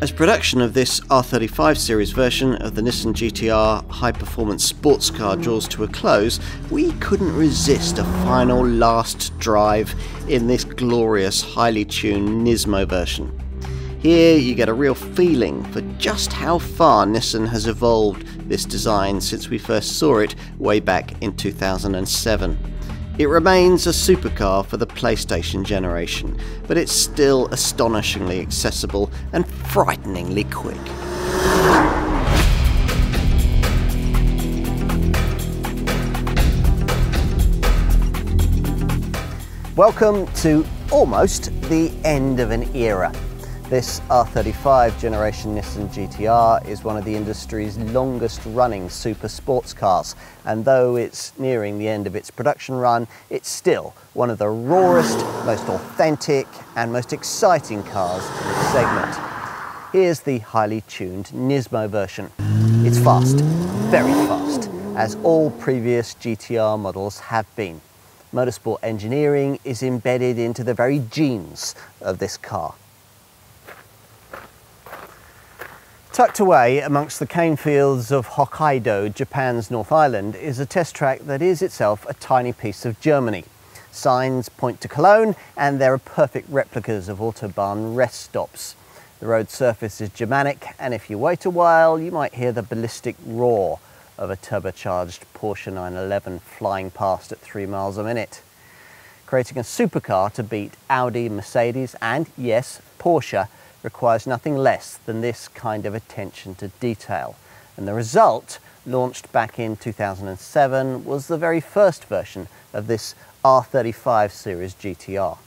As production of this R35 series version of the Nissan GT-R high-performance sports car draws to a close, we couldn't resist a final last drive in this glorious, highly tuned Nismo version. Here you get a real feeling for just how far Nissan has evolved this design since we first saw it way back in 2007. It remains a supercar for the PlayStation generation, but it's still astonishingly accessible and frighteningly quick. Welcome to almost the end of an era. This R35 generation Nissan GT-R is one of the industry's longest running super sports cars, and though it's nearing the end of its production run, it's still one of the rawest, most authentic and most exciting cars in its segment. Here's the highly tuned Nismo version. It's fast, very fast, as all previous GT-R models have been. Motorsport engineering is embedded into the very genes of this car. Tucked away amongst the cane fields of Hokkaido, Japan's North Island, is a test track that is itself a tiny piece of Germany. Signs point to Cologne, and there are perfect replicas of Autobahn rest stops. The road surface is Germanic, and if you wait a while, you might hear the ballistic roar of a turbocharged Porsche 911 flying past at 3 miles a minute. Creating a supercar to beat Audi, Mercedes, and yes, Porsche requires nothing less than this kind of attention to detail. And the result, launched back in 2007, was the very first version of this R35 series GT-R.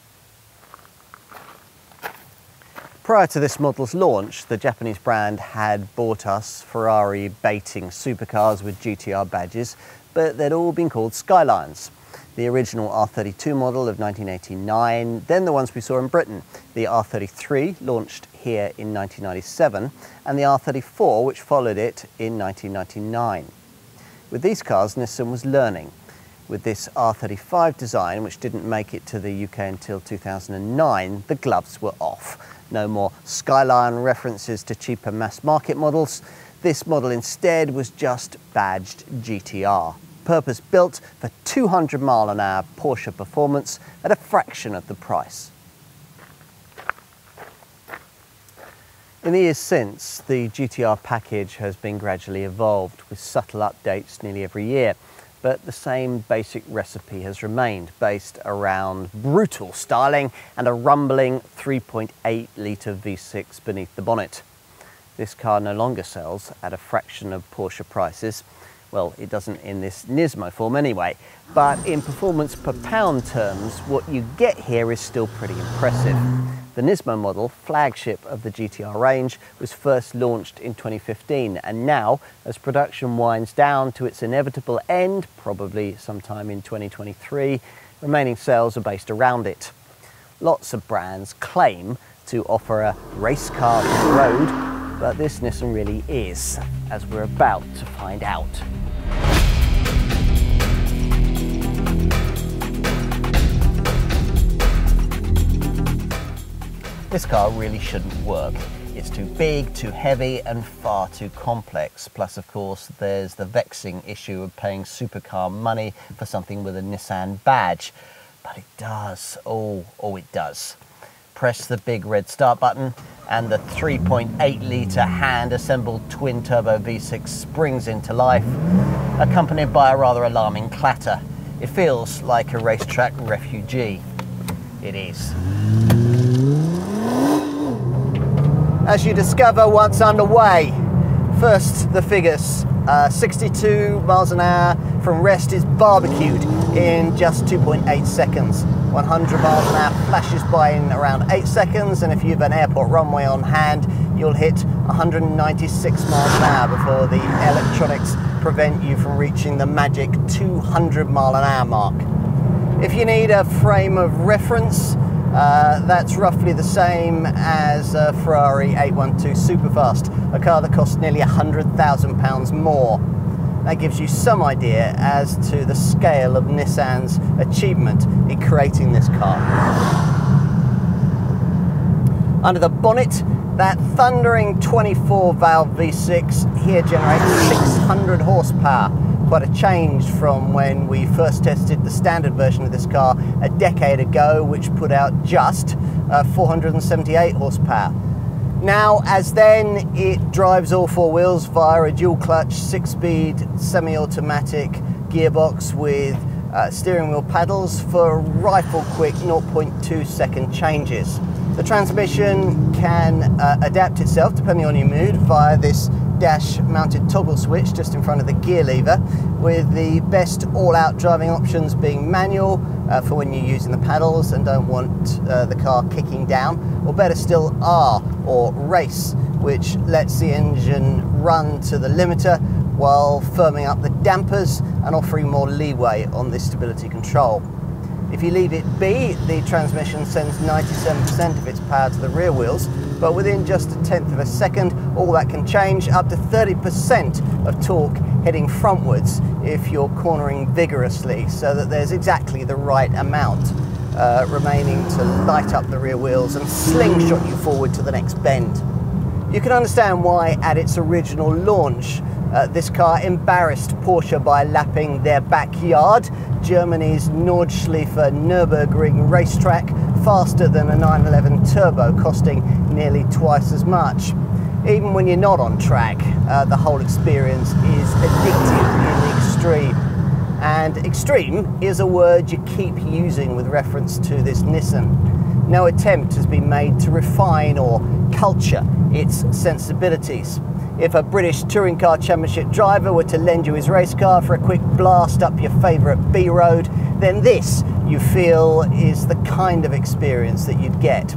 Prior to this model's launch, the Japanese brand had bought us Ferrari baiting supercars with GT-R badges, but they'd all been called Skylines. The original R32 model of 1989, then the ones we saw in Britain, the R33 launched here in 1997, and the R34 which followed it in 1999. With these cars, Nissan was learning. With this R35 design, which didn't make it to the UK until 2009, the gloves were off. No more Skyline references to cheaper mass market models. This model instead was just badged GT-R. Purpose-built for 200-mile-an-hour Porsche performance at a fraction of the price. In the years since, the GT-R package has been gradually evolved with subtle updates nearly every year, but the same basic recipe has remained, based around brutal styling and a rumbling 3.8-litre V6 beneath the bonnet. This car no longer sells at a fraction of Porsche prices. Well, it doesn't in this Nismo form anyway, but in performance per pound terms, what you get here is still pretty impressive. The Nismo model, flagship of the GT-R range, was first launched in 2015, and now, as production winds down to its inevitable end, probably sometime in 2023, remaining sales are based around it. Lots of brands claim to offer a race car for the road, but this Nissan really is, as we're about to find out. This car really shouldn't work. It's too big, too heavy, and far too complex. Plus, of course, there's the vexing issue of paying supercar money for something with a Nissan badge. But it does. Oh, it does. Press the big red start button and the 3.8-litre hand-assembled twin-turbo V6 springs into life, accompanied by a rather alarming clatter. It feels like a racetrack refugee. It is. As you discover once underway, first the figures. 62 miles an hour from rest is barbecued in just 2.8 seconds. 100 miles an hour flashes by in around 8 seconds, and if you have an airport runway on hand, you'll hit 196 miles an hour before the electronics prevent you from reaching the magic 200 mile an hour mark. If you need a frame of reference, that's roughly the same as a Ferrari 812 Superfast, a car that costs nearly £100,000 more. That gives you some idea as to the scale of Nissan's achievement in creating this car. Under the bonnet That thundering 24-valve V6 here generates 600 horsepower. Quite a change from when we first tested the standard version of this car a decade ago, which put out just 478 horsepower. Now, as then, it drives all four wheels via a dual-clutch, 6-speed, semi-automatic gearbox with steering wheel paddles for rifle-quick 0.2-second changes. The transmission can adapt itself, depending on your mood, via this dash-mounted toggle switch just in front of the gear lever, with the best all-out driving options being manual for when you're using the paddles and don't want the car kicking down, or better still, R, or race, which lets the engine run to the limiter while firming up the dampers and offering more leeway on the stability control. If you leave it be, the transmission sends 97% of its power to the rear wheels, but within just 1/10 of a second, all that can change up to 30% of torque heading frontwards if you're cornering vigorously, so that there's exactly the right amount remaining to light up the rear wheels and slingshot you forward to the next bend. You can understand why at its original launch this car embarrassed Porsche by lapping their backyard, Germany's Nordschleife Nürburgring racetrack, faster than a 911 Turbo, costing nearly twice as much. Even when you're not on track, the whole experience is addictive in the extreme. And extreme is a word you keep using with reference to this Nissan. No attempt has been made to refine or culture its sensibilities. If a British Touring Car Championship driver were to lend you his race car for a quick blast up your favourite B road, then this, you feel, is the kind of experience that you'd get.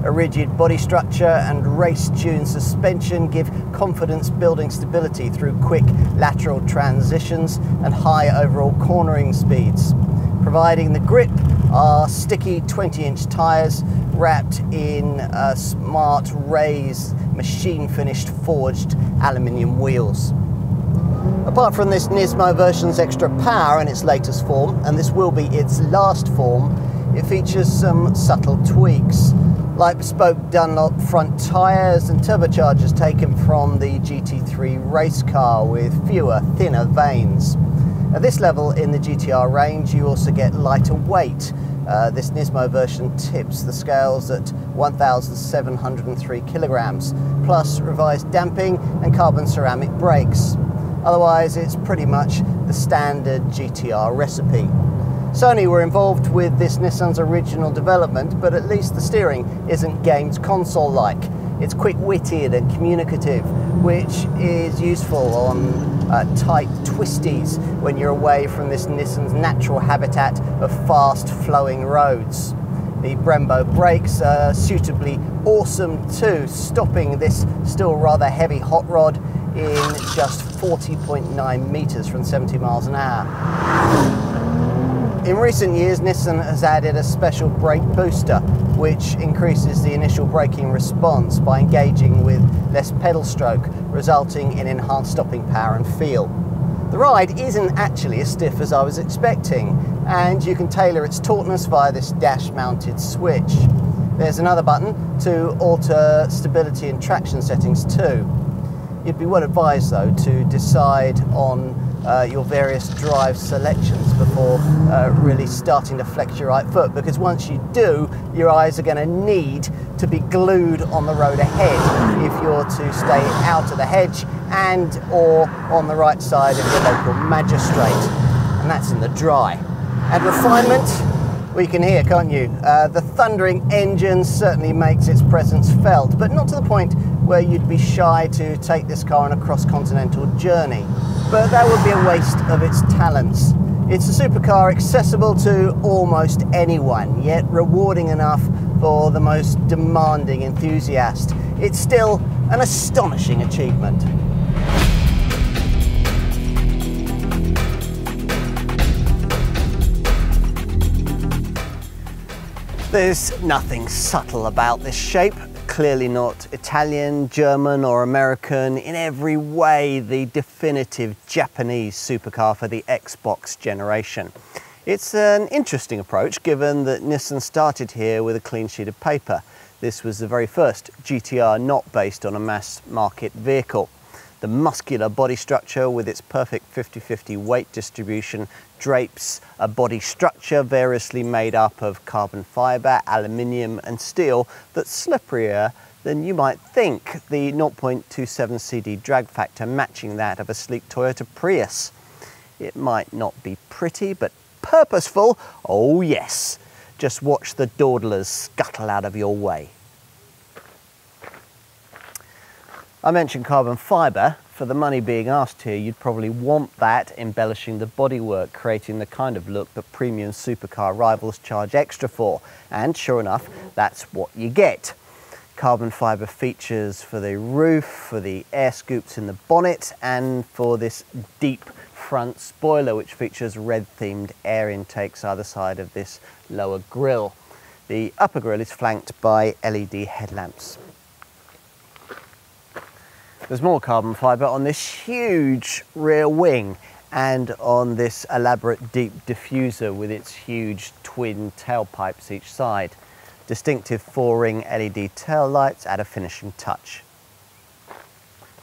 A rigid body structure and race-tuned suspension give confidence building stability through quick lateral transitions and high overall cornering speeds. Providing the grip are sticky 20-inch tyres wrapped in smart raised machine-finished forged aluminium wheels. Apart from this Nismo version's extra power in its latest form, and this will be its last form, it features some subtle tweaks, like bespoke Dunlop front tyres and turbochargers taken from the GT3 race car with fewer, thinner vanes. At this level in the GT-R range, you also get lighter weight. This Nismo version tips the scales at 1,703 kilograms, plus revised damping and carbon ceramic brakes. Otherwise, it's pretty much the standard GT-R recipe. Sony were involved with this Nissan's original development, but at least the steering isn't games console-like. It's quick-witted and communicative, which is useful on tight twisties when you're away from this Nissan's natural habitat of fast-flowing roads. The Brembo brakes are suitably awesome too, stopping this still rather heavy hot rod in just 40.9 meters from 70 miles an hour. In recent years, Nissan has added a special brake booster, which increases the initial braking response by engaging with less pedal stroke, resulting in enhanced stopping power and feel. The ride isn't actually as stiff as I was expecting, and you can tailor its tautness via this dash-mounted switch. There's another button to alter stability and traction settings too. You'd be well advised though to decide on your various drive selections before really starting to flex your right foot, because once you do, your eyes are going to need to be glued on the road ahead if you're to stay out of the hedge and or on the right side of your local magistrate, and that's in the dry. And refinement, well, you can hear, can't you? The thundering engine certainly makes its presence felt, but not to the point where you'd be shy to take this car on a cross-continental journey. But that would be a waste of its talents. It's a supercar accessible to almost anyone, yet rewarding enough for the most demanding enthusiast. It's still an astonishing achievement. There's nothing subtle about this shape. Clearly not Italian, German or American, in every way the definitive Japanese supercar for the Xbox generation. It's an interesting approach given that Nissan started here with a clean sheet of paper. This was the very first GT-R not based on a mass market vehicle. The muscular body structure with its perfect 50-50 weight distribution drapes a body structure variously made up of carbon fibre, aluminium and steel that's slipperier than you might think. The 0.27 CD drag factor matching that of a sleek Toyota Prius. It might not be pretty, but purposeful, oh yes. Just watch the dawdlers scuttle out of your way. I mentioned carbon fibre. For the money being asked here, you'd probably want that embellishing the bodywork, creating the kind of look that premium supercar rivals charge extra for. And sure enough, that's what you get. Carbon fibre features for the roof, for the air scoops in the bonnet, and for this deep front spoiler, which features red-themed air intakes either side of this lower grille. The upper grille is flanked by LED headlamps. There's more carbon fibre on this huge rear wing and on this elaborate deep diffuser with its huge twin tailpipes each side. Distinctive 4-ring LED tail lights add a finishing touch.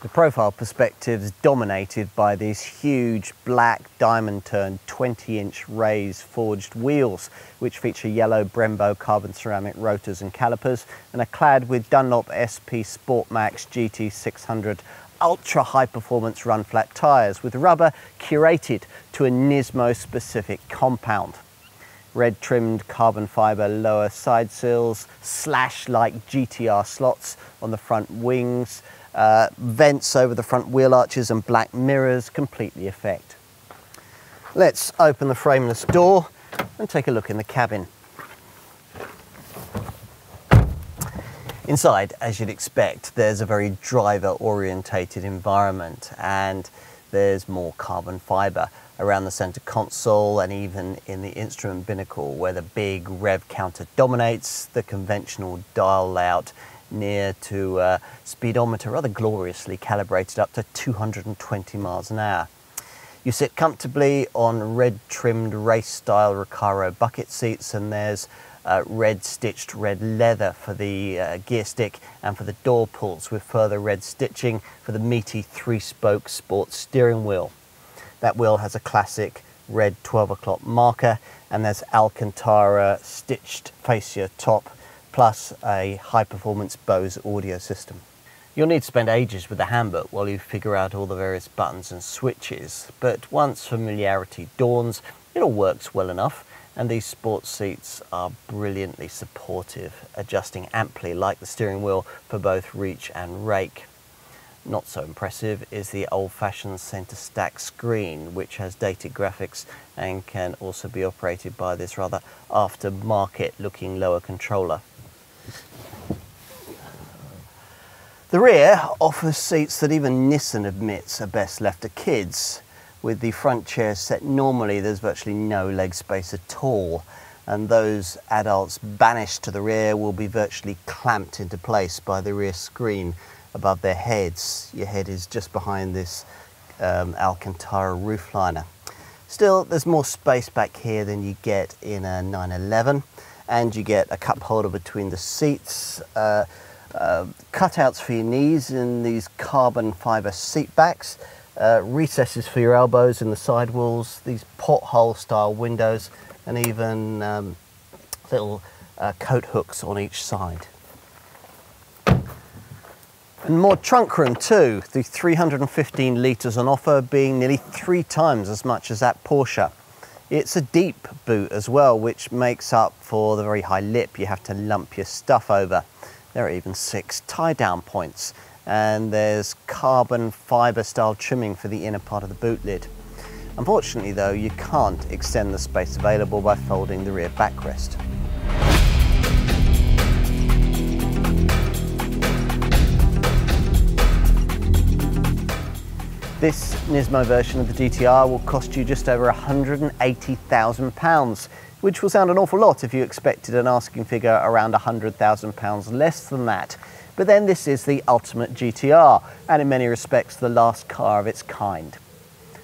The profile perspective is dominated by these huge black diamond-turned 20-inch raised forged wheels, which feature yellow Brembo carbon ceramic rotors and calipers and are clad with Dunlop SP Sportmax GT600 ultra high-performance run-flat tyres with rubber curated to a Nismo specific compound. Red trimmed carbon fibre lower side sills, slash-like GT-R slots on the front wings, vents over the front wheel arches and black mirrors complete the effect. Let's open the frameless door and take a look in the cabin. Inside, as you'd expect, there's a very driver-orientated environment and there's more carbon fibre around the centre console and even in the instrument binnacle, where the big rev counter dominates the conventional dial layout near to a speedometer rather gloriously calibrated up to 220 miles an hour. You sit comfortably on red trimmed race style Recaro bucket seats, and there's red stitched red leather for the gear stick and for the door pulls, with further red stitching for the meaty 3-spoke sports steering wheel. That wheel has a classic red 12 o'clock marker, and there's Alcantara stitched fascia top plus a high-performance Bose audio system. You'll need to spend ages with the handbook while you figure out all the various buttons and switches, but once familiarity dawns, it all works well enough, and these sports seats are brilliantly supportive, adjusting amply like the steering wheel for both reach and rake. Not so impressive is the old-fashioned centre stack screen, which has dated graphics and can also be operated by this rather aftermarket looking lower controller. The rear offers seats that even Nissan admits are best left to kids. With the front chairs set normally, there's virtually no leg space at all, and those adults banished to the rear will be virtually clamped into place by the rear screen above their heads. Your head is just behind this Alcantara roofliner. Still, there's more space back here than you get in a 911, and you get a cup holder between the seats, cutouts for your knees in these carbon fibre seat backs, recesses for your elbows in the sidewalls, these porthole style windows, and even little coat hooks on each side. And more trunk room too, the 315 litres on offer being nearly 3 times as much as that Porsche. It's a deep boot as well, which makes up for the very high lip you have to lump your stuff over. There are even 6 tie-down points, and there's carbon fibre style trimming for the inner part of the boot lid. Unfortunately though, you can't extend the space available by folding the rear backrest. This Nismo version of the GT-R will cost you just over £180,000, which will sound an awful lot if you expected an asking figure around £100,000 less than that. But then this is the ultimate GT-R, and in many respects the last car of its kind.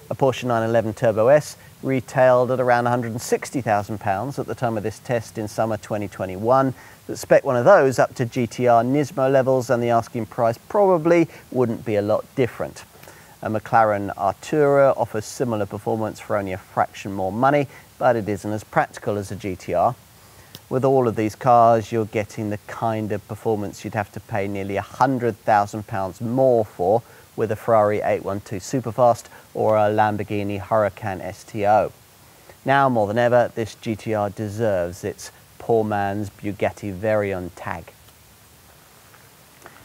A Porsche 911 Turbo S retailed at around £160,000 at the time of this test in summer 2021. But spec one of those up to GT-R Nismo levels and the asking price probably wouldn't be a lot different. A McLaren Artura offers similar performance for only a fraction more money, but it isn't as practical as a GT-R. With all of these cars, you're getting the kind of performance you'd have to pay nearly £100,000 more for with a Ferrari 812 Superfast or a Lamborghini Huracan STO. Now more than ever, this GT-R deserves its poor man's Bugatti Veyron tag.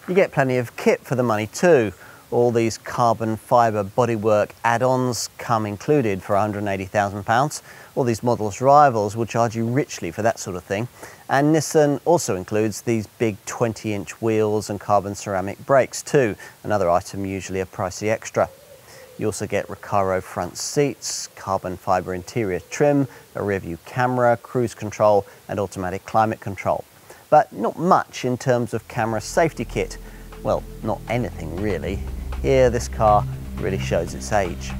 You get plenty of kit for the money too. All these carbon fibre bodywork add-ons come included for £180,000. All these models' rivals will charge you richly for that sort of thing. And Nissan also includes these big 20-inch wheels and carbon ceramic brakes too, another item usually a pricey extra. You also get Recaro front seats, carbon fibre interior trim, a rear view camera, cruise control and automatic climate control. But not much in terms of camera safety kit. Well, not anything really. Here, this car really shows its age.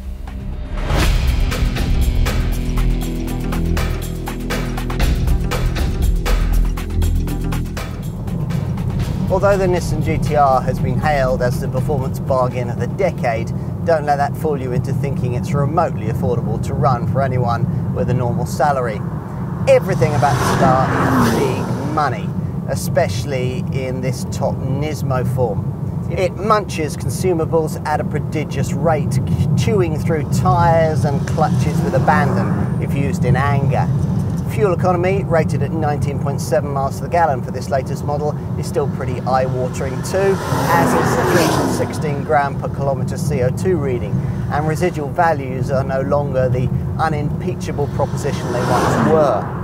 Although the Nissan GT-R has been hailed as the performance bargain of the decade, don't let that fool you into thinking it's remotely affordable to run for anyone with a normal salary. Everything about this car is big money, especially in this top Nismo form. It munches consumables at a prodigious rate, chewing through tyres and clutches with abandon if used in anger. Fuel economy, rated at 19.7 miles to the gallon for this latest model, is still pretty eye-watering too, as is the 316 gram per kilometre CO2 reading, and residual values are no longer the unimpeachable proposition they once were.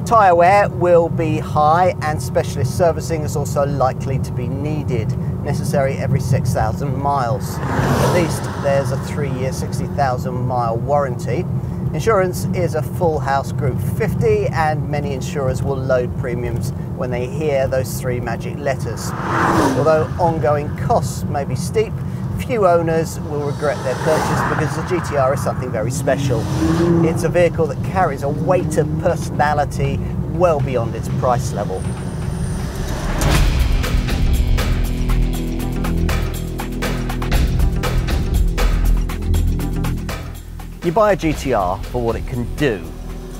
Tyre wear will be high and specialist servicing is also likely to be needed, necessary every 6,000 miles. At least there's a 3-year 60,000 mile warranty. Insurance is a full house Group 50 and many insurers will load premiums when they hear those 3 magic letters. Although ongoing costs may be steep, few owners will regret their purchase because the GT-R is something very special. It's a vehicle that carries a weight of personality well beyond its price level. You buy a GT-R for what it can do,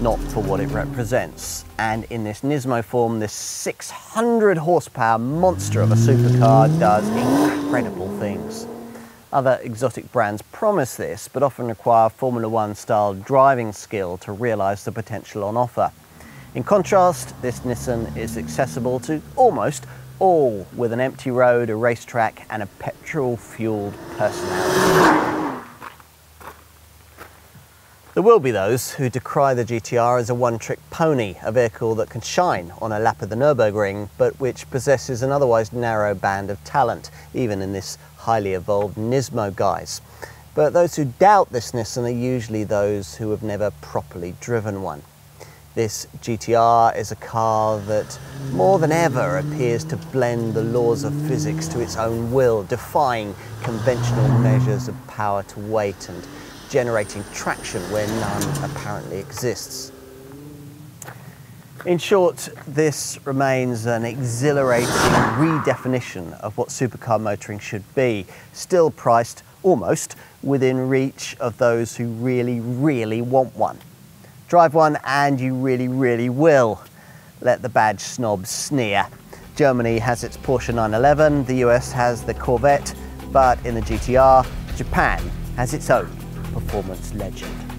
not for what it represents. And in this Nismo form, this 600 horsepower monster of a supercar does incredible things. Other exotic brands promise this, but often require Formula One style driving skill to realise the potential on offer. In contrast, this Nissan is accessible to almost all with an empty road, a racetrack and a petrol-fuelled personality. There will be those who decry the GT-R as a one-trick pony, a vehicle that can shine on a lap of the Nürburgring, but which possesses an otherwise narrow band of talent, even in this highly evolved Nismo guise. But those who doubt this Nissan are usually those who have never properly driven one. This GT-R is a car that more than ever appears to blend the laws of physics to its own will, defying conventional measures of power to weight and generating traction where none apparently exists. In short, this remains an exhilarating redefinition of what supercar motoring should be, still priced almost within reach of those who really, really want one. Drive one and you really, really will. Let the badge snobs sneer. Germany has its Porsche 911, the US has the Corvette, but in the GT-R, Japan has its own performance legend.